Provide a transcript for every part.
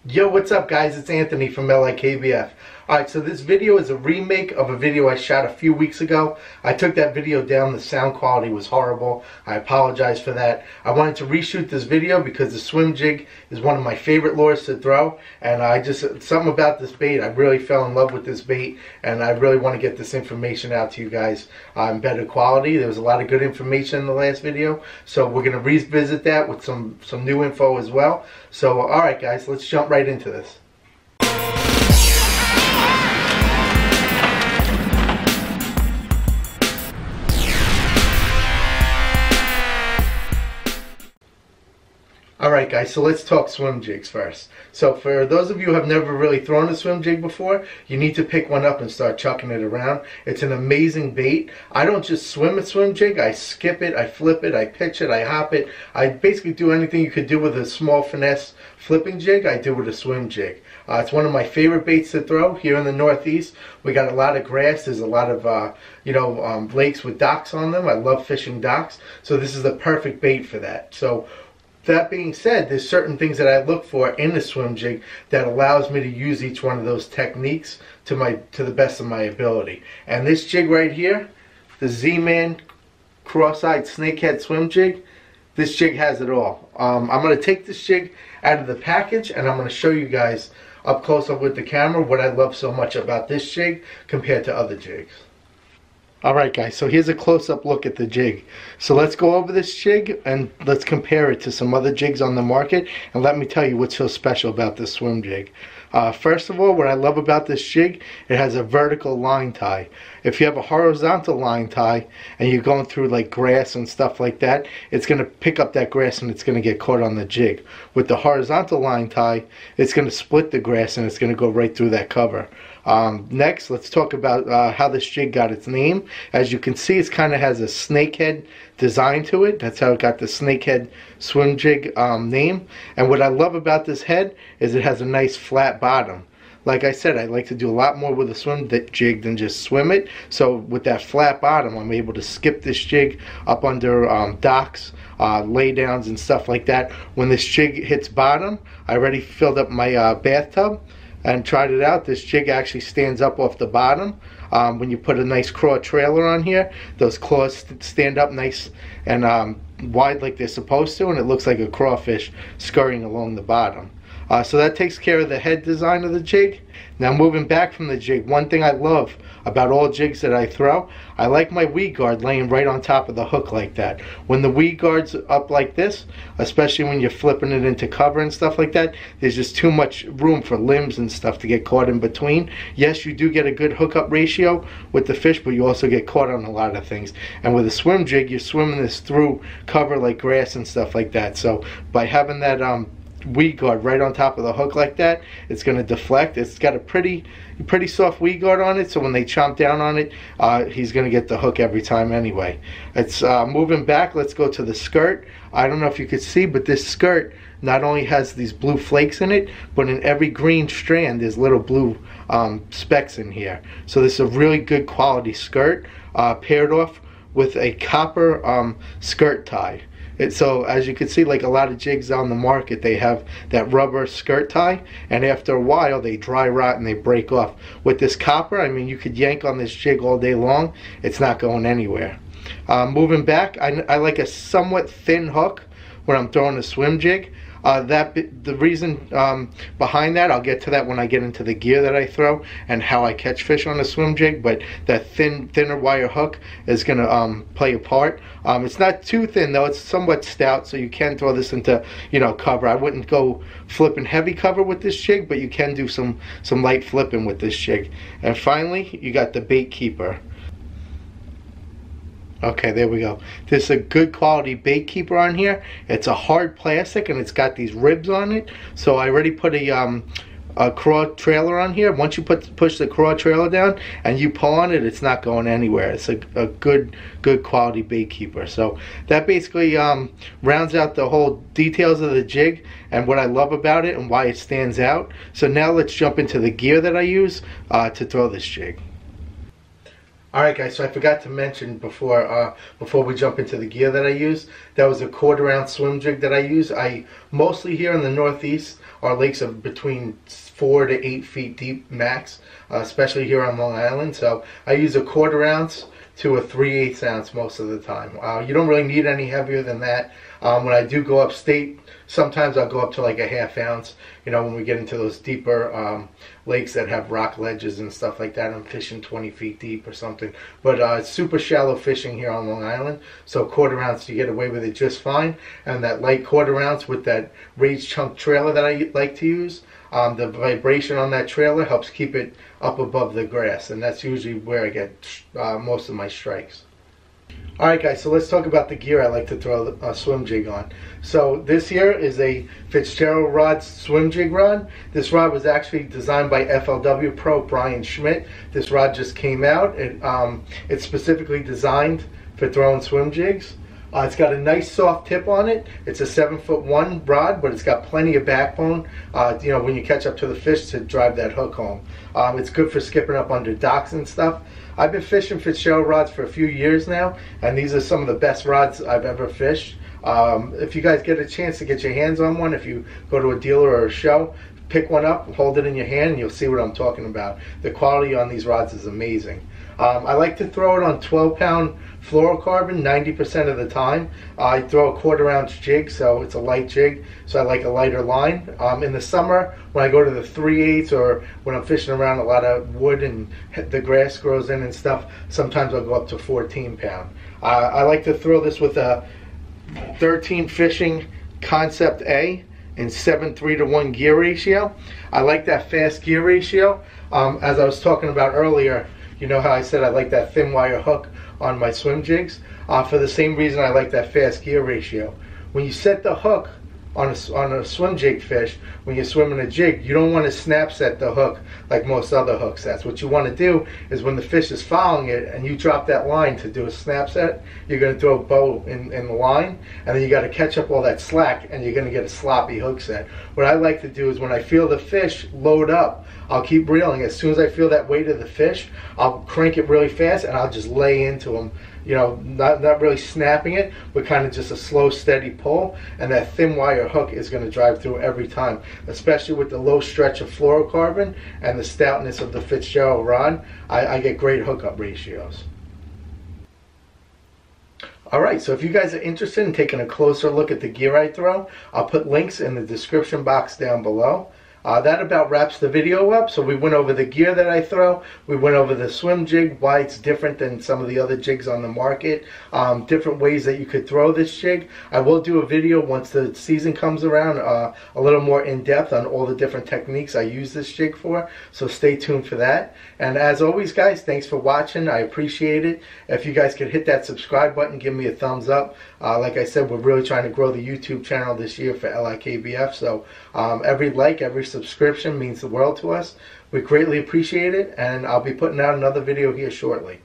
Yo, what's up guys? It's Anthony from LIKBF. Alright, so this video is a remake of a video I shot a few weeks ago. I took that video down. The sound quality was horrible. I apologize for that. I wanted to reshoot this video because the Swim Jig is one of my favorite lures to throw, and something about this bait, I really fell in love with this bait, and I really want to get this information out to you guys in better quality. There was a lot of good information in the last video, so we're going to revisit that with some new info as well. So alright guys, let's jump right into this. Alright guys, so let's talk swim jigs first. So for those of you who have never really thrown a swim jig before, you need to pick one up and start chucking it around. It's an amazing bait. I don't just swim a swim jig, I skip it, I flip it, I pitch it, I hop it. I basically do anything you could do with a small finesse flipping jig, I do with a swim jig. It's one of my favorite baits to throw here in the Northeast. We got a lot of grass, there's a lot of lakes with docks on them. I love fishing docks, so this is the perfect bait for that. So that being said, there's certain things that I look for in a swim jig that allows me to use each one of those techniques to the best of my ability. And this jig right here, the Zman CrossEyeZ Snakehead swim jig, this jig has it all. I'm going to take this jig out of the package and I'm going to show you guys up close up with the camera what I love so much about this jig compared to other jigs. Alright guys, so here's a close-up look at the jig. So let's go over this jig and let's compare it to some other jigs on the market, and let me tell you what's so special about this swim jig. First of all, what I love about this jig, it has a vertical line tie. If you have a horizontal line tie and you're going through like grass and stuff like that, it's going to pick up that grass and it's going to get caught on the jig. With the horizontal line tie, it's going to split the grass and it's going to go right through that cover. Next, let's talk about how this jig got its name. As you can see, it kind of has a snakehead design to it. That's how it got the Snakehead swim jig name. And what I love about this head is it has a nice flat bottom. Like I said, I like to do a lot more with a swim jig than just swim it. So with that flat bottom, I'm able to skip this jig up under docks, laydowns and stuff like that. When this jig hits bottom, I already filled up my bathtub and tried it out. This jig actually stands up off the bottom. When you put a nice craw trailer on here, those claws stand up nice and wide like they're supposed to, and it looks like a crawfish scurrying along the bottom. So that takes care of the head design of the jig. Now moving back from the jig, one thing I love about all jigs that I throw, I like my weed guard laying right on top of the hook like that. When the weed guard's up like this, especially when you're flipping it into cover and stuff like that, there's just too much room for limbs and stuff to get caught in between. Yes, you do get a good hookup ratio with the fish, but you also get caught on a lot of things. And with a swim jig, you're swimming this through cover like grass and stuff like that. So by having that weed guard right on top of the hook like that, it's going to deflect. It's got a pretty soft weed guard on it, so when they chomp down on it, he's going to get the hook every time anyway. It's moving back, let's go to the skirt. I don't know if you could see, but this skirt not only has these blue flakes in it, but in every green strand there's little blue specks in here. So this is a really good quality skirt, paired off with a copper skirt tie. So as you can see, like a lot of jigs on the market, they have that rubber skirt tie, and after a while they dry rot and they break off. With this copper, I mean, you could yank on this jig all day long, it's not going anywhere. Moving back, I like a somewhat thin hook when I'm throwing a swim jig. The reason behind that, I'll get to that when I get into the gear that I throw and how I catch fish on a swim jig, but that thinner wire hook is going to play a part. It's not too thin though, it's somewhat stout, so you can throw this into cover. I wouldn't go flipping heavy cover with this jig, but you can do some light flipping with this jig. And finally, you got the bait keeper. Okay, there we go. This is a good quality bait keeper on here. It's a hard plastic and it's got these ribs on it. So I already put a craw trailer on here. Once you push the craw trailer down and you pull on it, it's not going anywhere. It's a good quality bait keeper. So that basically rounds out the whole details of the jig and what I love about it and why it stands out. So now let's jump into the gear that I use to throw this jig. Alright guys, so I forgot to mention before we jump into the gear that I use, that was a 1/4 ounce swim jig that I use. I mostly here in the Northeast, our lakes are between 4 to 8 feet deep max, especially here on Long Island. So I use a 1/4 ounce to a 3/8 ounce most of the time. You don't really need any heavier than that. When I do go upstate, sometimes I'll go up to like a 1/2 ounce, you know, when we get into those deeper lakes that have rock ledges and stuff like that. I'm fishing 20 feet deep or something. But it's super shallow fishing here on Long Island, so 1/4 ounce you get away with it just fine. And that light 1/4 ounce with that raised chunk trailer that I like to use, the vibration on that trailer helps keep it up above the grass, and that's usually where I get most of my strikes. Alright guys, so let's talk about the gear I like to throw a swim jig on. So this here is a Fitzgerald rod swim jig rod. This rod was actually designed by FLW pro Bryan Schmitt. This rod just came out. It's specifically designed for throwing swim jigs. It's got a nice soft tip on it. It's a 7'1" rod, but it's got plenty of backbone, you know, when you catch up to the fish to drive that hook home. It's good for skipping up under docks and stuff. I've been fishing Fitzgerald rods for a few years now, and these are some of the best rods I've ever fished. If you guys get a chance to get your hands on one, if you go to a dealer or a show, pick one up, hold it in your hand, and you'll see what I'm talking about. The quality on these rods is amazing. I like to throw it on 12-pound fluorocarbon 90% of the time. I throw a 1/4 ounce jig, so it's a light jig, so I like a lighter line. In the summer, when I go to the 3/8 or when I'm fishing around a lot of wood and the grass grows in and stuff, sometimes I'll go up to 14-pound. I like to throw this with a 13 Fishing Concept A in 7:3 to 1 gear ratio. I like that fast gear ratio. As I was talking about earlier, you know how I said I like that thin wire hook on my swim jigs? For the same reason I like that fast gear ratio. When you set the hook on a swim jig fish, when you're swimming a jig, you don't want to snap set the hook like most other hook sets. What you want to do is when the fish is following it and you drop that line to do a snap set, you're going to throw a bow in the line, and then you got to catch up all that slack and you're going to get a sloppy hook set. What I like to do is when I feel the fish load up, I'll keep reeling. As soon as I feel that weight of the fish, I'll crank it really fast and I'll just lay into them. You know, not really snapping it, but kind of just a slow, steady pull, and that thin wire hook is going to drive through every time, especially with the low stretch of fluorocarbon and the stoutness of the Fitzgerald rod. I get great hookup ratios. Alright, so if you guys are interested in taking a closer look at the gear I throw, I'll put links in the description box down below. That about wraps the video up. So we went over the gear that I throw, we went over the swim jig, why it's different than some of the other jigs on the market, different ways that you could throw this jig. I will do a video once the season comes around, a little more in depth on all the different techniques I use this jig for, so stay tuned for that. And as always guys, thanks for watching. I appreciate it. If you guys could hit that subscribe button, give me a thumbs up. Like I said, we're really trying to grow the YouTube channel this year for LIKBF, so every like, every subscription means the world to us. We greatly appreciate it, and I'll be putting out another video here shortly.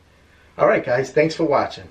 Alright guys, thanks for watching.